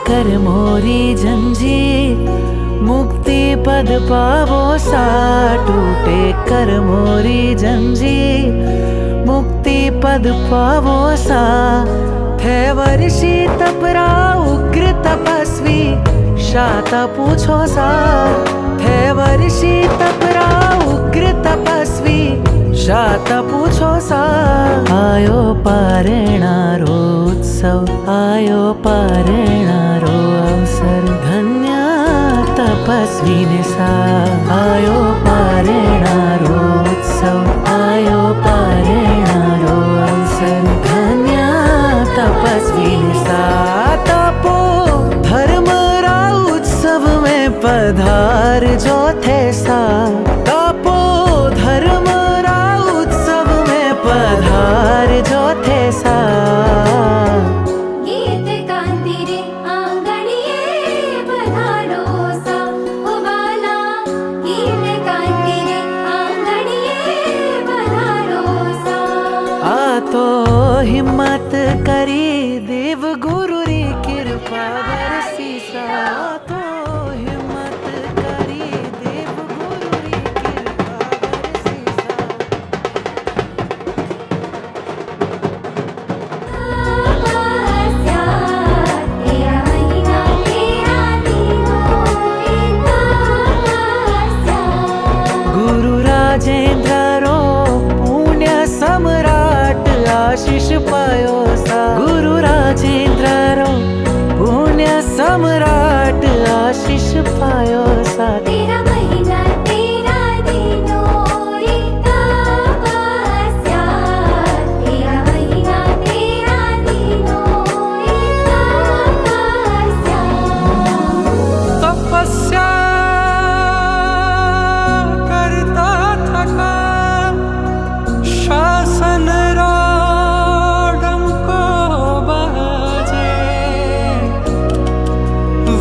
कर मोरी जंजीर, मुक्ति पद पावो सा। टूटे कर मोरी जंजीर, मुक्ति पद पावो सा। थे वर्षी तपरा उग्र तपस्वी, शाता पूछो सा। थे वर्षी तपरा उग्र तपस्वी, शाता पूछो सा। आयो पारेणारो उत्सव, आयो पारेणारो अवसर। धन्य तपस्वी ने सा। आयो पारेणारो उत्सव, आयो पारेणारो अवसर। धन्य तपस्वी ने सा। तपो धर्म रा उत्सव में पधार जो थे सा। तपो धर्म रा उत्सव में पधार जो थे सा। गीत कांति रे आंगणिये पधारो सा। ओ बाला गीत कांति रे आंगणिये पधारो सा। आ तो हिम्मत करी देव गुरु री कृपा बरसी सा। तो हिम्मत करी देव गुरु री कृपा बरसी सा। तेरा महीना तेरा दिनों तपस्या। गुरु राजेंद्र रो पुण्य सम्राट आशीष पायो सा। गुरु राजेंद्र रो पुण्य सम्राट आशीष पायो सा। तेरा महीना तेरा दिनों तपस्या। तेरा महीना तेरा दिनों तपस्या। तपस्या करता थका, शासन राडम को बाजे।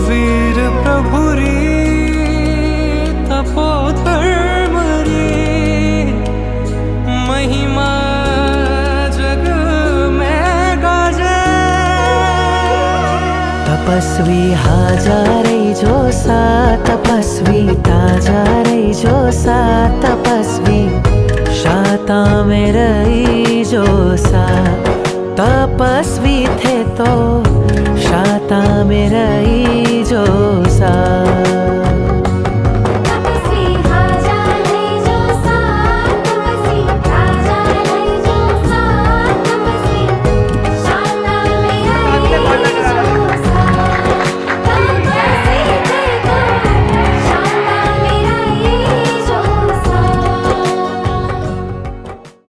वीर प्रभु री तपो धर्म री, महिमा जग में गाजे। तपस्वी हाजारे जो सा, तपस्वी ताजारे जो सा। तपस्वी शाता में रही जो सा। तपस्वी थे तो शाता में रही जो सा।